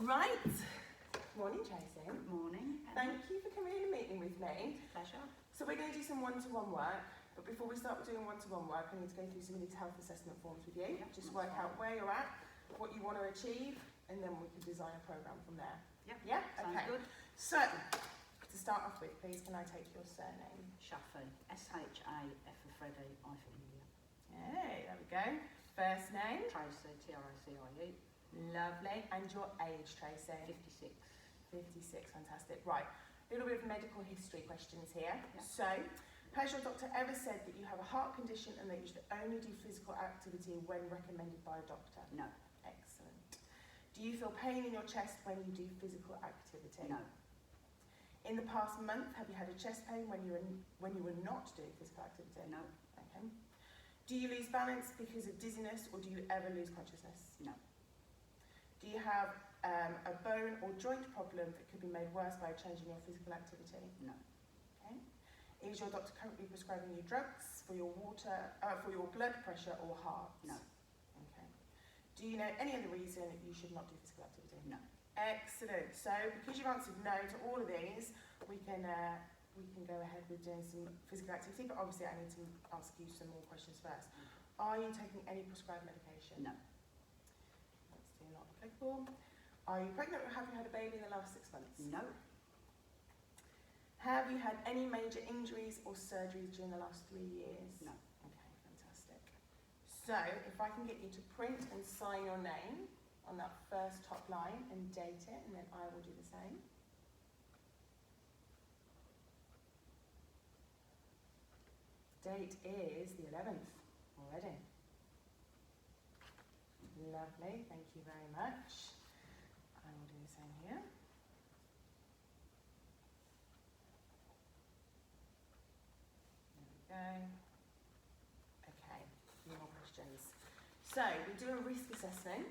Right. Morning, Tracy. Good morning. Thank you for coming in and meeting with me. Pleasure. So we're going to do some one-to-one work, but before we start doing one-to-one work, I need to go through some of these health assessment forms with you. Yep, Just work out where you're at, what you want to achieve, and then we can design a programme from there. Yep. Yeah? Sounds Okay. good. So, to start off with, please, can I take your surname? Shafi. S-H-A-F for Freddie, I for India. Hey, there we go. First name? Tracy, T-R-I-C-I-E. Lovely. And your age, Tracy? 56. 56, fantastic. Right, a little bit of medical history questions here. Yeah. So, has your doctor ever said that you have a heart condition and that you should only do physical activity when recommended by a doctor? No. Excellent. Do you feel pain in your chest when you do physical activity? No. In the past month, have you had a chest pain when you were not doing physical activity? No. Okay. Do you lose balance because of dizziness, or do you ever lose consciousness? No. Do you have a bone or joint problem that could be made worse by changing your physical activity? No. Okay. Is your doctor currently prescribing you drugs for your for your blood pressure or heart? No. Okay. Do you know any other reason you should not do physical activity? No. Excellent. So because you've answered no to all of these, we can go ahead with doing some physical activity, but obviously I need to ask you some more questions first. Are you taking any prescribed medication? No. That's still not applicable. Are you pregnant or have you had a baby in the last 6 months? No. Have you had any major injuries or surgeries during the last 3 years? No. Okay, fantastic. So, if I can get you to print and sign your name on that first top line and date it, and then I will do the same. Date is the 11th already. Lovely, thank you very much. I will do the same here. There we go. Okay, a few more questions. So, we do a risk assessment,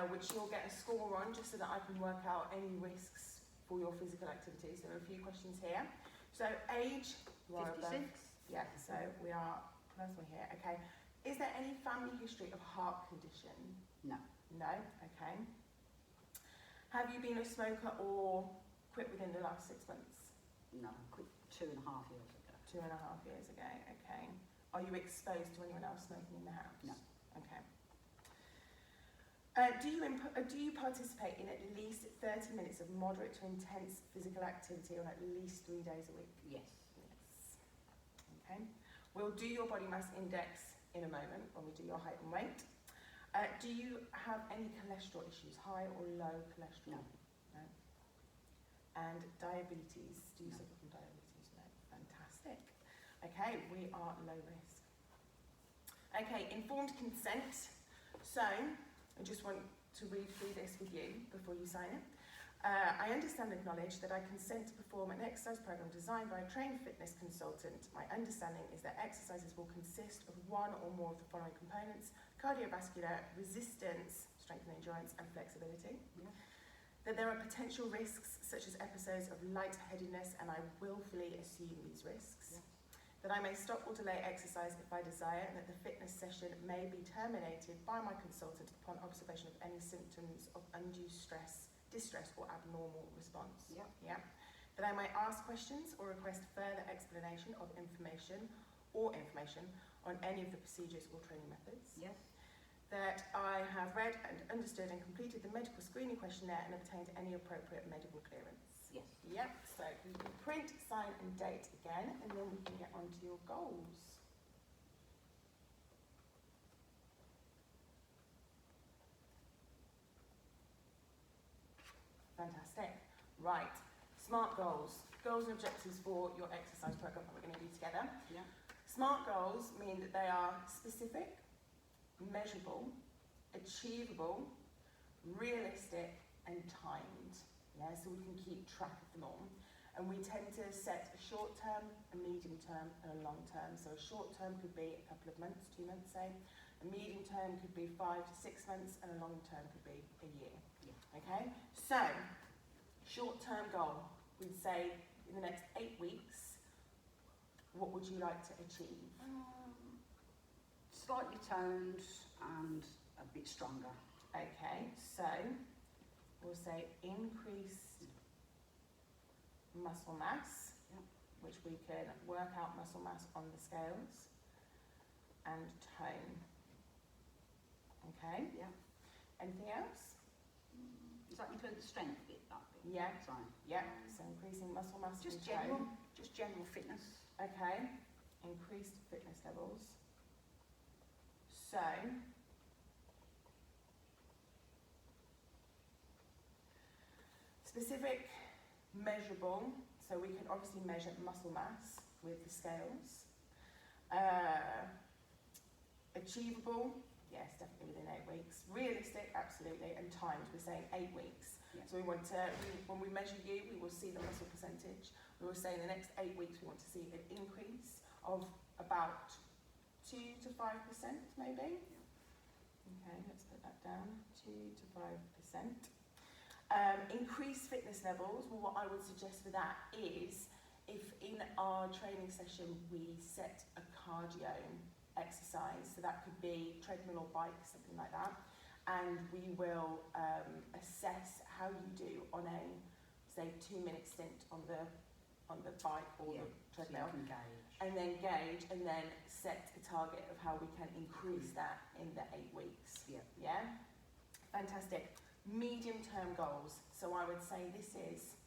which you'll get a score on just so that I can work out any risks for your physical activities. There are a few questions here. So, age, you are 56. yeah, so we are first one here. Okay. Is there any family history of heart condition? No. No. Okay. Have you been a smoker or quit within the last 6 months? No. Quit 2.5 years ago. 2.5 years ago. Okay. Are you exposed to anyone else smoking in the house? No. Okay. Do you participate in at least 30 minutes of moderate to intense physical activity on at least 3 days a week? Yes. Yes. Okay. We'll do your body mass index in a moment when we do your height and weight. Do you have any cholesterol issues, high or low cholesterol? No. No. And diabetes, do you No. suffer from diabetes? No. Fantastic. Okay, we are low risk. Okay, informed consent. So, I just want to read through this with you before you sign it. I understand and acknowledge that I consent to perform an exercise program designed by a trained fitness consultant. My understanding is that exercises will consist of one or more of the following components: cardiovascular, resistance, strength and endurance, and flexibility. Yeah. That there are potential risks such as episodes of lightheadedness, and I willfully assume these risks. Yes. That I may stop or delay exercise if I desire, and that the fitness session may be terminated by my consultant upon observation of any symptoms of undue stress, distress, or abnormal response. Yeah. Yeah. That I may ask questions or request further explanation of information on any of the procedures or training methods. Yes. That I have read and understood and completed the medical screening questionnaire and obtained any appropriate medical clearance. Yes. Yep, so you can print, sign and date again, and then we can get on to your goals. Fantastic. Right, SMART goals. Goals and objectives for your exercise program that we're going to do together. Yeah. SMART goals mean that they are specific, measurable, achievable, realistic and timed. Yeah, so we can keep track of them all. And we tend to set a short term, a medium term and a long term. So a short term could be a couple of months, 2 months say. A medium term could be 5 to 6 months, and a long term could be a year. Yeah. Okay, so short term goal, we'd say in the next 8 weeks, what would you like to achieve? Slightly toned and a bit stronger. Okay, so we'll say increased muscle mass, Yep. which we can work out muscle mass on the scales, and tone. Okay, Yeah. anything else? Does that include the strength bit, that bit? Yeah. Sorry. Yeah, so increasing muscle mass Just and general, tone. just general fitness. Okay, increased fitness levels. So, specific, measurable, so we can obviously measure muscle mass with the scales. Achievable, yes, definitely within 8 weeks. Realistic, absolutely, and timed, we're saying 8 weeks. Yeah. So we want to, when we measure you, we will see the muscle percentage. We will say in the next 8 weeks we want to see an increase of about 2 to 5% maybe. Okay, let's put that down, 2 to 5%. Increased fitness levels, well what I would suggest for that is if in our training session we set a cardio exercise, so that could be treadmill or bike, something like that, and we will assess how you do on a, say, 2-minute stint on the bike or the treadmill, So you can gauge. and then gauge, and then set a target of how we can increase that in the 8 weeks. Yeah. Yeah? Fantastic. Medium-term goals. So I would say this is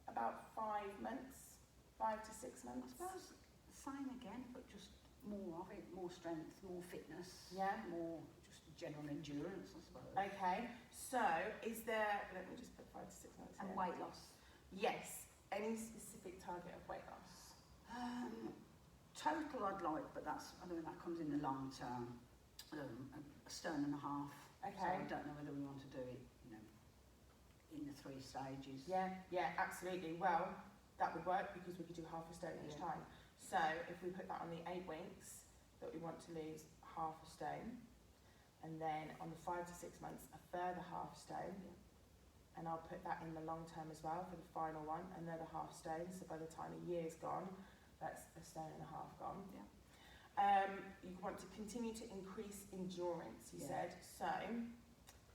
about 5 months, 5 to 6 I months. suppose same again, but just more of it, more strength, more fitness, Yeah. more just general endurance, I suppose. Okay, so is there, let me just put 5 to 6 months And here. weight loss. Yes. Any specific target of weight loss? Total I'd like, but that's, I mean, that comes in the long term. A stone and a half. Okay. So I don't know whether we want to do it, you know, in the 3 stages. Yeah, absolutely. Well, that would work because we could do half a stone each Yeah. time. So if we put that on the 8 weeks, that we want to lose half a stone, and then on the 5 to 6 months, a further half stone, and I'll put that in the long term as well for the final one, another half stone, so by the time a year's gone, that's a stone and a half gone. Yeah. You want to continue to increase endurance, you Yeah. said, so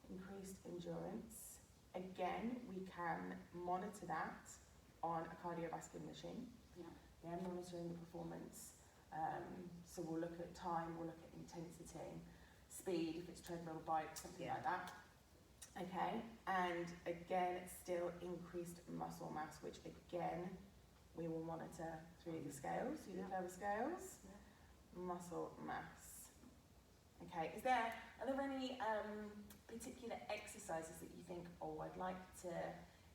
increased endurance. Again, we can monitor that on a cardiovascular machine. Yeah. Yeah, monitoring the performance. So we'll look at time, we'll look at intensity, speed, if it's treadmill, bike, something Yeah. like that. Okay, and again, still increased muscle mass, which again, we will monitor through the scales, through the Yeah. clever scales. Yeah. Muscle mass. Okay, are there any particular exercises that you think, oh, I'd like to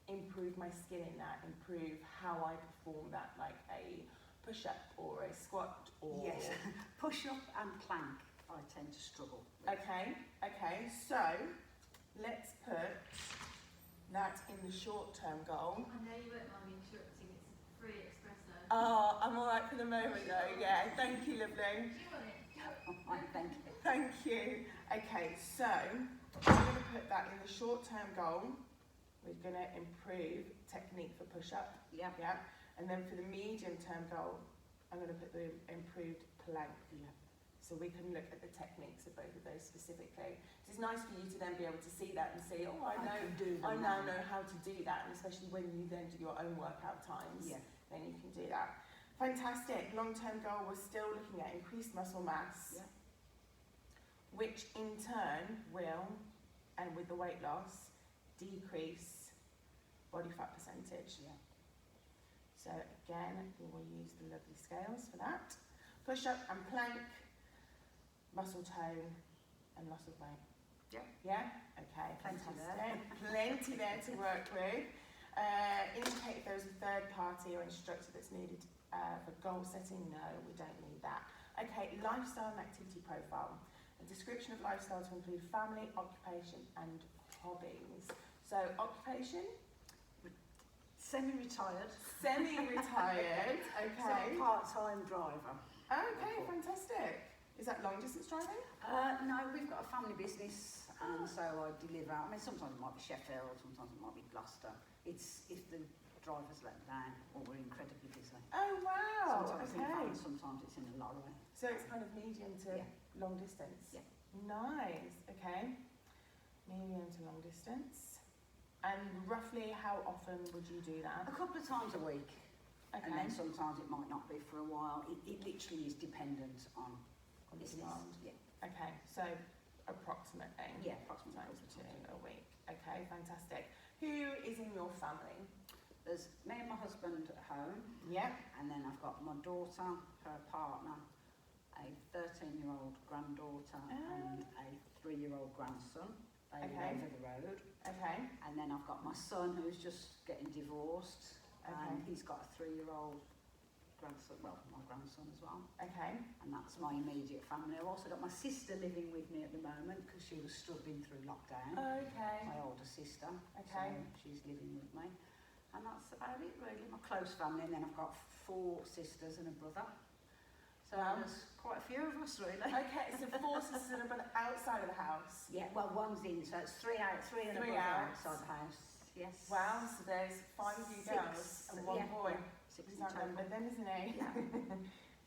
improve my skill in that, improve how I perform that, like a push-up or a squat or... Yes. Push up and plank, I tend to struggle with. Okay, so let's put that in the short-term goal. I know you won't mind me interrupting, it's a free espresso. Oh, I'm all right for the moment though, yeah. Thank you, lovely. Do you want it? I think. Thank you. Okay, so I'm going to put that in the short-term goal. We're going to improve technique for push-up. Yeah. Yeah. And then for the medium-term goal, I'm going to put the improved plank. Yeah. So we can look at the techniques of both of those specifically. So it's nice for you to then be able to see that and see, oh, I can do them I now know how to do that, and especially when you then do your own workout times, Yeah. then you can do that. Fantastic. Long-term goal, we're still looking at increased muscle mass, Yeah. which in turn will, and with the weight loss, decrease body fat percentage. Yeah. So again, we will use the lovely scales for that. Push-up and plank, muscle tone, and loss of weight. Yeah. Yeah? Okay, Plenty fantastic. Plenty there to work with. Indicate if there is a third party or instructor that's needed for goal setting. No, we don't need that. Okay, lifestyle and activity profile. A description of lifestyle to include family, occupation, and hobbies. So, occupation? Semi-retired. Semi-retired, okay. So I'm a part-time driver. Okay, fantastic. Is that long distance driving? No, we've got a family business, and so I deliver. I mean, sometimes it might be Sheffield, sometimes it might be Gloucester. It's if the driver's let down or we're incredibly busy. Oh wow, Sometimes in okay. van, sometimes it's in a lorry. So it's kind of medium to Yeah. long distance? Yeah. Nice, okay. Medium to long distance. And roughly how often would you do that? A couple of times a week. Okay. And then sometimes it might not be for a while. It literally is dependent on On business. demand. Yeah. Okay, so approximately. Yeah, approximately. Times 2 a week. Okay, fantastic. Who is in your family? There's me and my husband at home, Yep. and then I've got my daughter, her partner, a 13-year-old granddaughter, and a 3-year-old grandson. They Okay. live over the road. Okay. And then I've got my son who's just getting divorced, and Okay. he's got a 3-year-old grandson, well, my grandson as well. Okay. And that's my immediate family. I've also got my sister living with me at the moment because she was struggling through lockdown. Okay. My older sister. Okay. So she's living with me. And that's about it really, my close family. And then I've got 4 sisters and a brother. So Wow. there's quite a few of us really. Okay, so 4 sisters and a brother outside of the house. Yeah, well one's in, so it's 3 out, 3 and a 3 brother out. outside the house. Yes. Wow, so there's 5 of you 6, girls and 1 yeah, boy. yeah, 6 He's in not numbered total. then, isn't he? Yeah.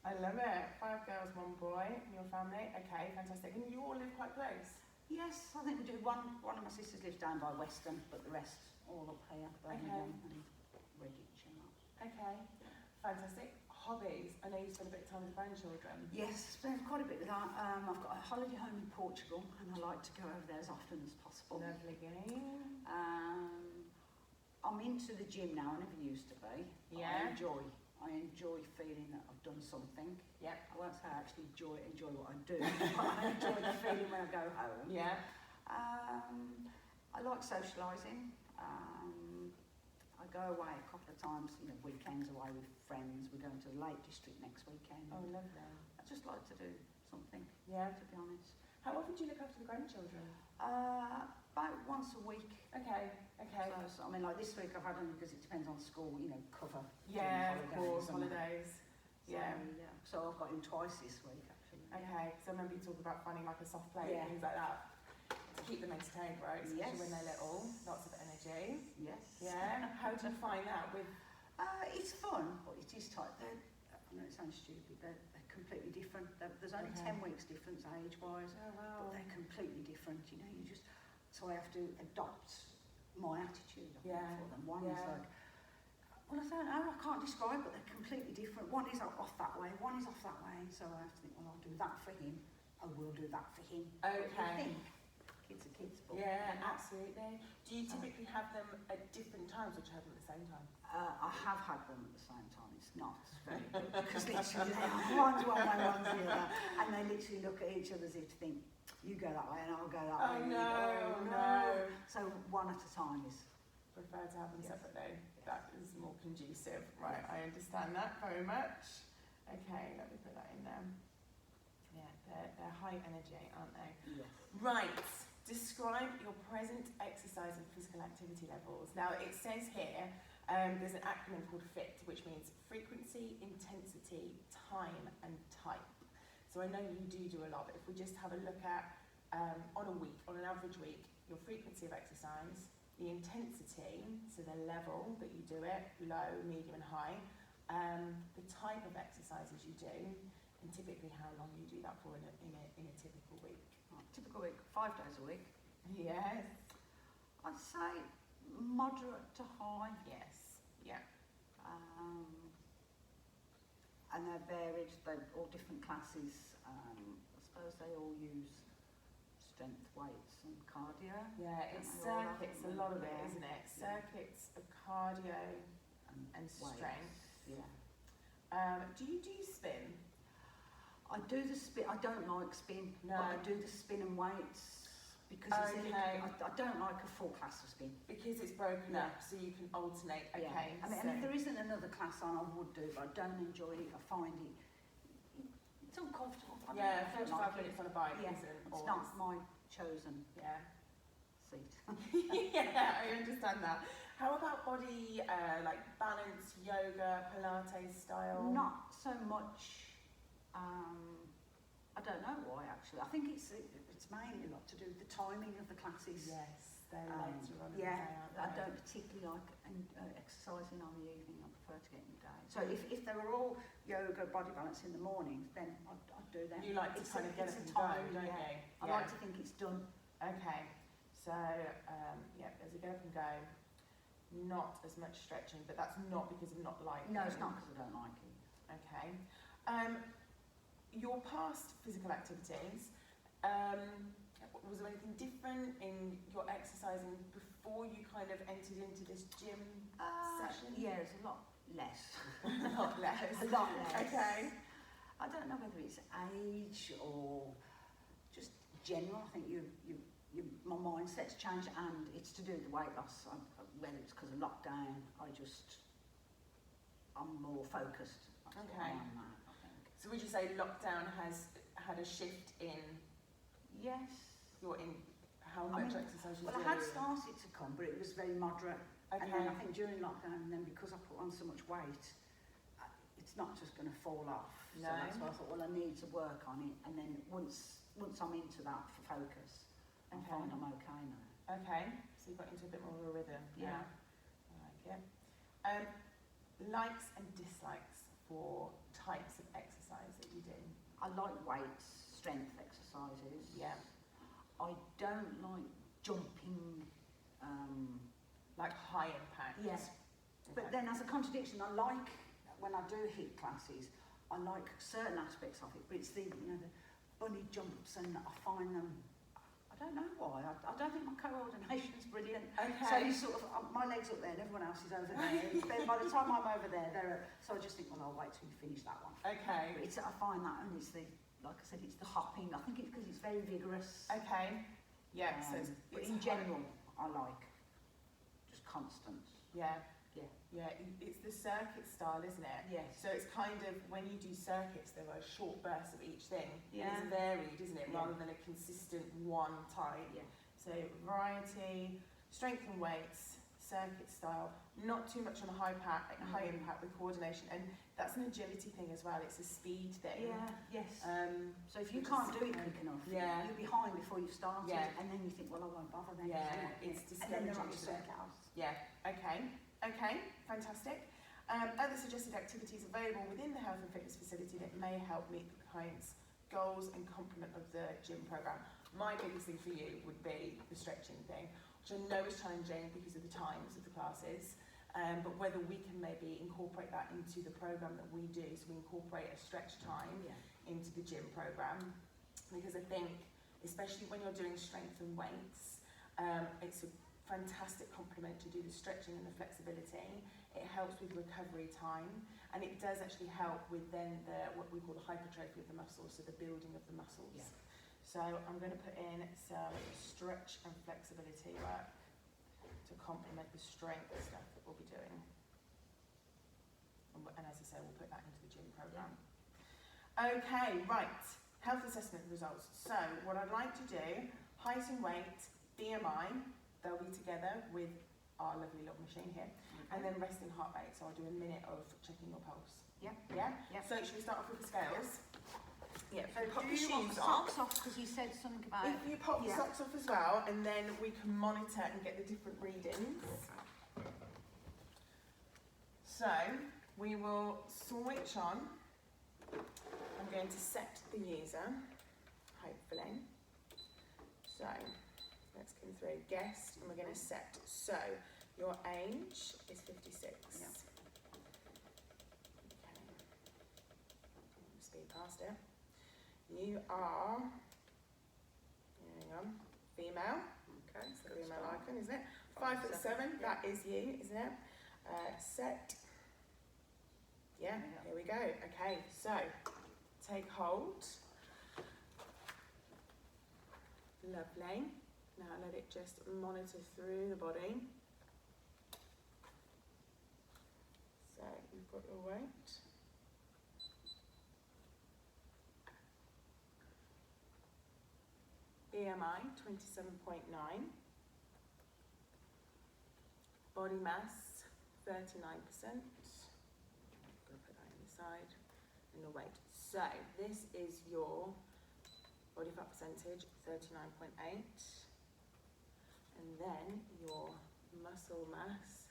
I love it. 5 girls, 1 boy in your family. Okay, fantastic. And you all live quite close? Yes, I think we do. One of my sisters lives down by Weston, but the rest all up here, Birmingham and Redditch and that. Okay, fantastic. Hobbies. I know you spend a bit of time with the grandchildren. Yes, spend quite a bit with that. I've got a holiday home in Portugal and I like to go over there as often as possible. Lovely game. I'm into the gym now, I never used to be. Yeah. I enjoy feeling that I've done something. Yep. I won't say I actually enjoy what I do, but I enjoy the feeling when I go home. Yeah. I like socialising. I go away a couple of times, weekends away with friends. We're going to the Lake District next weekend. Oh, lovely. I just like to do something, Yeah. to be honest. How often do you look after the grandchildren? About once a week. Okay, okay. So, I mean, like this week I've had them because it depends on school, cover. Yeah, of course, and that. holidays. So, Yeah. So I've got him twice this week, actually. Okay, so I remember you talking about finding like a soft plate Yeah. and things like that to keep them entertained, right? Especially when they're little, lots of energy. Yes. Yeah. How do you find that with? It's fun, but it is tight. I know it sounds stupid, they're completely different. There's only Okay. 10 weeks difference age-wise, Oh but they're completely different, so I have to adopt my attitude I think, Yeah. for them. One is Yeah. like, well, I don't know, I can't describe, but they're completely different. One is off that way, one is off that way, so I have to think, well, I'll do that for him, I will do that for him. But you Okay. think, kids are kids, but Yeah, absolutely. Do you typically have them at different times or do you have them at the same time? I have had them at the same time. It's not very good because literally one's one way, one's the other, and they literally look at each other as if to think, you go that way and I'll go that way. Oh and you no, go, no. So one at a time is. Prefer to have them Yes. separately. That is more conducive. Right, I understand that very much. Okay, let me put that in there. Yeah, they're high energy, aren't they? Yes. Right, describe your present exercise and physical activity levels. Now it says here, there's an acronym called FIT, which means frequency, intensity, time and type. So I know you do a lot, but if we just have a look at, on an average week, your frequency of exercise, the intensity, so the level that you do it, low, medium and high, the type of exercises you do, and typically how long you do that for in a typical week. Right, typical week, 5 days a week. Yes. I'd say moderate to high. Yes. Yeah. And they're varied, they're all different classes. I suppose they all use strength weights and cardio. Yeah, it's Don't they all have circuits, a them? lot of it, Yeah. isn't it? Yeah. Circuits of cardio and weights. strength. Yeah. Do you do spin? I do the spin. I don't like spin, No. but I do the spin and weights because it's Okay. I don't like a full class of spin. Because it's broken Yeah. up, so you can alternate. Okay, Yeah. I mean, so if there isn't another class on, I would do, but I don't enjoy it. I find it's uncomfortable. I yeah, don't 45 like minutes it. on a bike Yeah, isn't It's always. not my chosen Yeah. seat. Yeah, I understand that. How about body, like balance, yoga, Pilates style? Not so much. I don't know why actually. I think it's mainly a lot to do with the timing of the classes. Yes, they're later on in the day, Yeah, aren't I they? don't particularly like exercising on the evening. I prefer to get in the day. So if they were all yoga, body balance in the mornings, then I'd do them. You like to It's kind a- of get it's up a and go, timing, don't yeah. you? I like to think it's done. Okay, So, yeah, there's a get up and go, not as much stretching, but that's not because of not liking. No, it's not because I don't like it. Okay. Your past physical activities, was there anything different in your exercising before you kind of entered into this gym session? Yeah, it's a lot less. A lot less. A lot less. Okay. I don't know whether it's age or just general. I think my mindset's changed, and it's to do with the weight loss. Whether it's because of lockdown, I'm more focused. That's Okay. what I am now, I think. So would you say lockdown has had a shift in Yes. how much exercise you do? Well, I had started to come, but it was very moderate. Okay. And then I think during lockdown, and then because I put on so much weight, it's not just going to fall off. No. So that's why I thought, well, I need to work on it. And then once I'm into that for focus, I Okay. find I'm okay now. Okay, so you got into a bit more of a rhythm. Yeah. I like it. Likes and dislikes for types of exercise that you do. I like weights, strength exercises. Yeah. I don't like jumping. Like high impact. Yes. Okay. But then as a contradiction, I like, when I do HIIT classes, I like certain aspects of it, but it's the bunny jumps, and I find them, I don't know why, I don't think my coordination's brilliant. Okay. So you sort of, my leg's up there and everyone else is over there. Then by the time I'm over there, so I just think, well, I'll wait till you finish that one. Okay. But I find that, and it's like I said, it's the hopping. I think it's because it's very vigorous. Okay. Yeah. So But it's in high- general, I like just constant. Yeah. Yeah. Yeah. It's the circuit style, isn't it? Yes. So it's kind of, when you do circuits, there are short bursts of each thing. Yeah. And it's varied, isn't it? Yeah. Rather than a consistent one type. Yeah. So variety, strength and weights, circuit style, not too much on a high impact with coordination, and that's an agility thing as well. It's a speed thing. Yeah. Yes. So if you which can't is- do it quick enough, Yeah. you're behind before you've started, Yeah. and then you think, well, I won't bother then. Yeah, it's And then they're on the discouraging, isn't it? circuit. Yeah. Okay. Fantastic. Other suggested activities available within the health and fitness facility that may help meet the client's goals and complement of the gym program. My biggest thing for you would be the stretching thing, which I know is challenging because of the times of the classes, but whether we can maybe incorporate that into the program that we do, so we incorporate a stretch time Yeah. into the gym program, because I think, especially when you're doing strength and weights, it's a fantastic complement to do the stretching and the flexibility. It helps with recovery time, and it does actually help with then what we call the hypertrophy of the muscles, so the building of the muscles. Yeah. So I'm going to put in some stretch and flexibility work to complement the strength stuff that we'll be doing. And as I say, we'll put that into the gym program. Okay, right. Health assessment results. So what I'd like to do, height and weight, BMI, they'll be together with our lovely little machine here, and then resting heart rate. So I'll do a minute of checking your pulse. Yep. Yeah? Yep. So should we start off with the scales? Yeah, so pop Do your you want shoes the off. socks off because you said something about If you pop the Yeah. socks off as well, and then we can monitor and get the different readings. So we will switch on. I'm going to set the user, hopefully. So let's come through guest, and we're going to set. So your age is 56. Yeah. Okay. Speed past it. You are, hang on, female. Okay, so the female icon, isn't it? 5'7", that is you, isn't it? Set. Yeah, here we go. Okay, so take hold. Lovely. Now let it just monitor through the body. So you've got your weight. BMI 27.9. Body mass 39%. I'm going to put that in the side. And your weight. So this is your body fat percentage, 39.8. And then your muscle mass.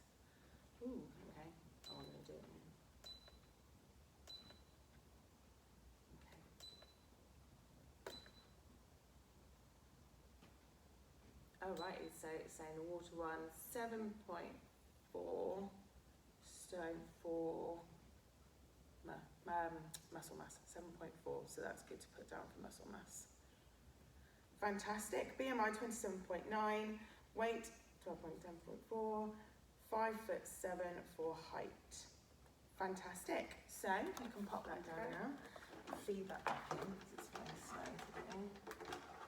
Ooh, okay. Oh, I'm going to do it now. Oh right, so it's saying the water one 7.4 stone for muscle mass, 7.4. So that's good to put down for muscle mass. Fantastic. BMI 27.9, weight 12.10.4, 5'7" for height. Fantastic. So you can pop that down now. Feed that back in because it's very slow today.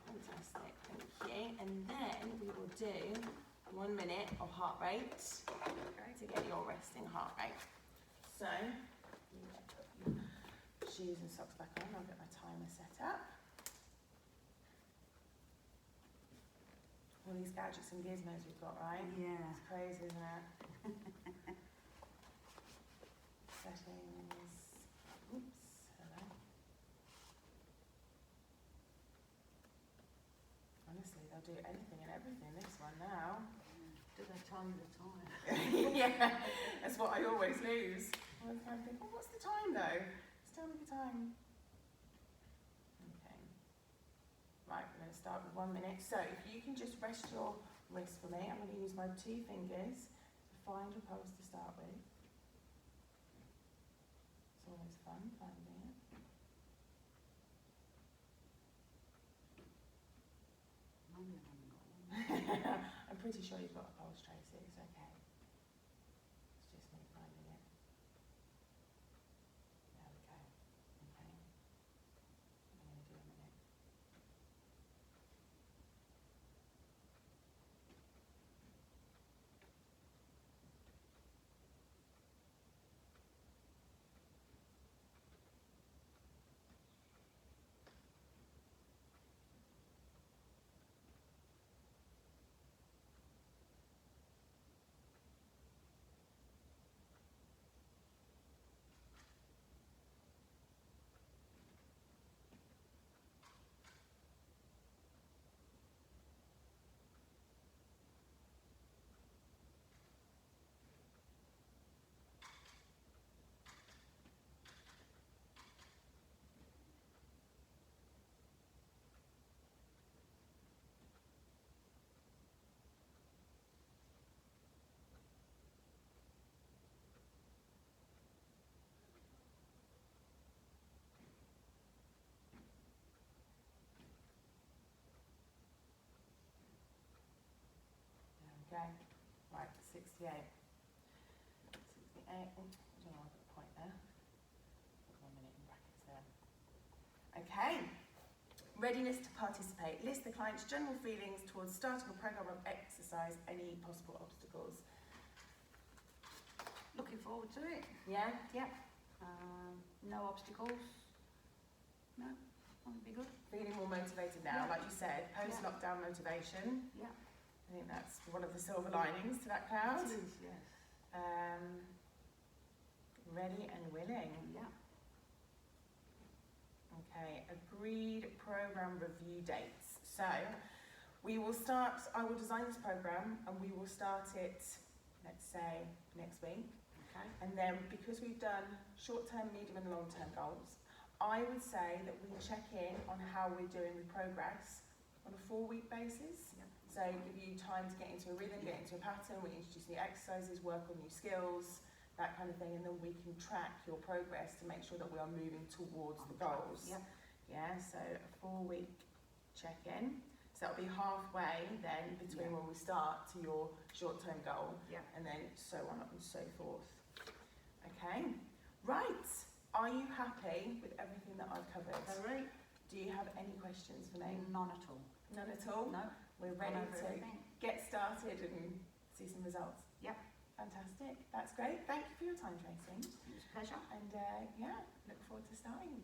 Fantastic, thank you. And then we will do 1 minute of heart rate to get your resting heart rate. So you put your shoes and socks back on. I'll get my timer set up. All these gadgets and gizmos we've got, right? Yeah. It's crazy, isn't it? Settings. Oops. Hello. Honestly, they'll do anything and everything. This one now. Do they tell you the time? Yeah, that's what I always lose. I always kind of think, oh, what's the time though? Just tell me the time. Okay. Right, we're going to start with 1 minute. So if you can just rest your wrist for me, I'm going to use my 2 fingers to find your pulse to start with. It's always fun finding it. Maybe I haven't got one. I'm pretty sure you've got a pulse tracer, it's okay. It's just me finding it. There we go. Okay. I'm going to do a minute. Okay, right, 68. 68, I don't know, I've got a point there. Put 1 minute in brackets there. Okay, readiness to participate. List the client's general feelings towards starting a program of exercise, any possible obstacles. Looking forward to it. Yeah? Yep. No obstacles. No, that'll be good. Feeling more motivated now, Yeah. like you said, post-lockdown motivation. Yeah. I think that's one of the silver linings to that cloud. It is, yes. Ready and willing. Yeah. Okay, agreed program review dates. So we will start, I will design this program and we will start it, let's say, next week. Okay. And then because we've done short-term, medium and long-term goals, I would say that we check in on how we're doing with progress on a 4-week basis. Yep. So give you time to get into a rhythm, get into a pattern, we introduce new exercises, work on new skills, that kind of thing, and then we can track your progress to make sure that we are moving towards the goals. Yep. Yeah, so a 4-week check-in. So that'll be halfway then between when we start to your short-term goal, Yeah. and then so on and so forth. Okay, right. Are you happy with everything that I've covered? Very. Do you have any questions for me? None at all. None at all? No. We're Gone ready over to everything. get started and see some results. Yep. Fantastic. That's great. Thank you for your time, Tracy. It was a pleasure. And yeah, look forward to starting.